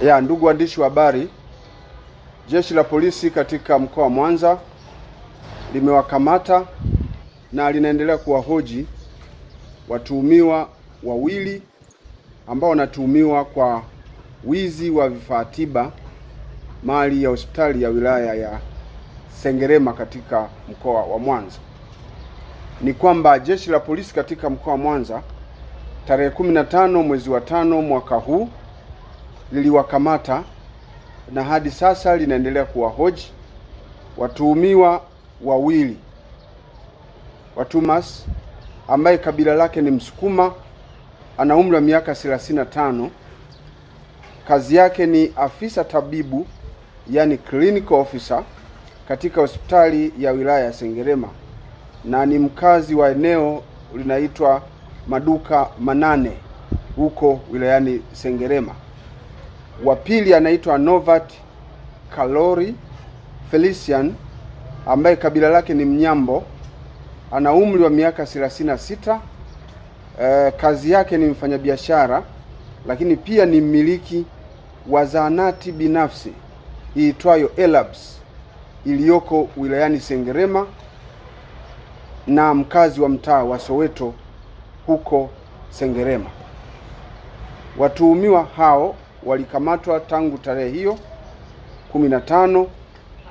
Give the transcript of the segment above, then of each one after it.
Ndugu waandishi wa habari, Jeshi la Polisi katika mkoa wa Mwanza limewakamata na linaendelea kuwahoji watuhumiwa wawili ambao wanatuhumiwa kwa wizi wa vifaa tiba mali ya hospitali ya wilaya ya Sengerema katika mkoa wa Mwanza. Ni kwamba Jeshi la Polisi katika mkoa wa Mwanza tarehe 15 mwezi wa 5 mwaka huu liliwakamata na hadi sasa linaendelea kuwahoji watuhumiwa wawili. Watumas ambaye kabila lake ni Msukuma, ana umri wa miaka 35, kazi yake ni afisa tabibu, yani clinical officer katika hospitali ya wilaya ya Sengerema, na ni mkazi wa eneo linaitwa Maduka Manane huko wilayani Sengerema. Wa pili anaitwa Novat Kalori Felician ambaye kabila lake ni Mnyambo, ana umri wa miaka 36, kazi yake ni mfanyabiashara lakini pia ni mmiliki wa zahanati binafsi iitwayo Elabs iliyoko wilayani Sengerema na mkazi wa mtaa wa Soweto huko Sengerema. Watuhumiwa hao walikamatwa tangu tarehe hiyo 15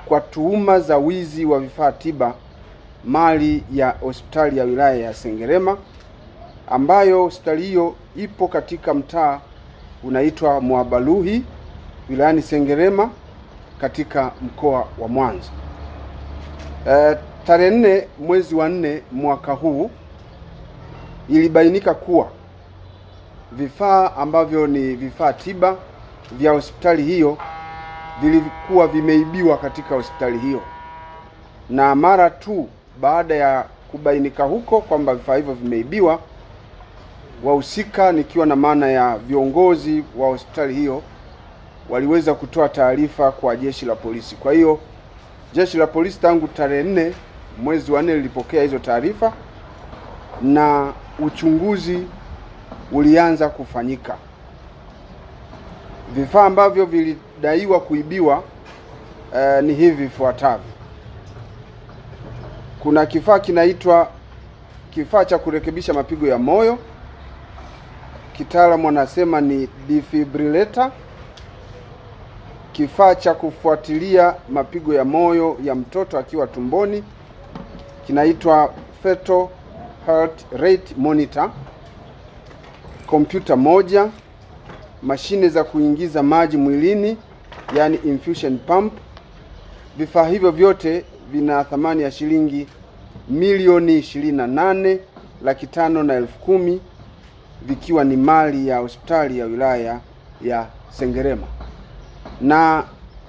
kwa tuhuma za wizi wa vifaa tiba mali ya hospitali ya wilaya ya Sengerema, ambayo hospitali hiyo ipo katika mtaa unaitwa Mwabaluhi wilayani Sengerema katika mkoa wa Mwanza. Tarehe 4 mwezi wa 4 mwaka huu ilibainika kuwa vifaa ambavyo ni vifaa tiba vya hospitali hiyo vilikuwa vimeibiwa katika hospitali hiyo, na mara tu baada ya kubainika huko kwamba vifaa hivyo vimeibiwa, wahusika, nikiwa na maana ya viongozi wa hospitali hiyo, waliweza kutoa taarifa kwa Jeshi la Polisi. Kwa hiyo Jeshi la Polisi tangu tarehe 4 mwezi wa 4 lilipokea hizo taarifa na uchunguzi ulianza kufanyika. Vifaa ambavyo vilidaiwa kuibiwa ni hivi vifuatavyo. Kuna kifaa kinaitwa kifaa cha kurekebisha mapigo ya moyo, kitaalamu wanasema ni defibrillator. Kifaa cha kufuatilia mapigo ya moyo ya mtoto akiwa tumboni kinaitwa fetal heart rate monitor. Kompyuta moja, mashine za kuingiza maji mwilini, yani infusion pump. Vifaa hivyo vyote vina thamani ya shilingi milioni 28,510,000 vikiwa ni mali ya hospitali ya wilaya ya Sengerema. Na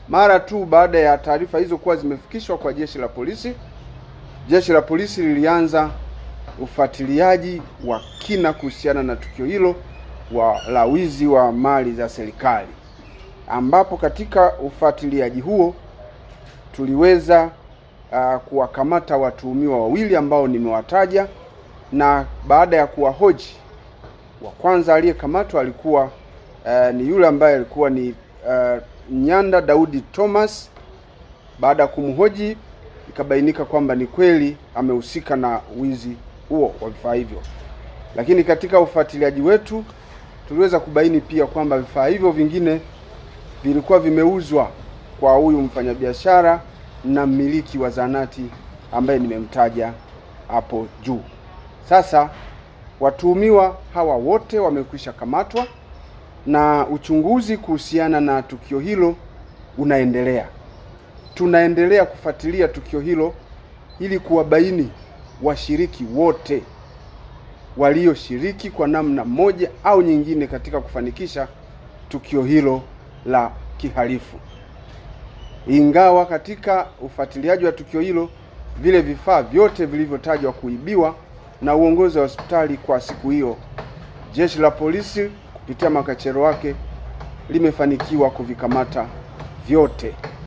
mara tu baada ya taarifa hizo kuwa zimefikishwa kwa Jeshi la Polisi, Jeshi la Polisi lilianza ufuatiliaji wa kina kuhusiana na tukio hilo la wizi wa mali za serikali, ambapo katika ufuatiliaji huo tuliweza kuwakamata watuhumiwa wawili ambao nimewataja. Na baada ya kuwahoji, wa kwanza aliyekamatwa alikuwa ni yule ambaye alikuwa ni Nyanda Daudi Thomas. Baada ya kumhoji, ikabainika kwamba ni kweli amehusika na wizi huo wa vifaa hivyo. Lakini katika ufuatiliaji wetu tuliweza kubaini pia kwamba vifaa hivyo vingine vilikuwa vimeuzwa kwa huyu mfanyabiashara na mmiliki wa zahanati ambaye nimemtaja hapo juu. Sasa watuhumiwa hawa wote wamekwisha kamatwa na uchunguzi kuhusiana na tukio hilo unaendelea. Tunaendelea kufuatilia tukio hilo ili kuwabaini washiriki wote walioshiriki kwa namna moja au nyingine katika kufanikisha tukio hilo la kihalifu. Ingawa katika ufuatiliaji wa tukio hilo vile vifaa vyote vilivyotajwa kuibiwa na uongozi wa hospitali kwa siku hiyo, Jeshi la Polisi kupitia makachero wake limefanikiwa kuvikamata vyote.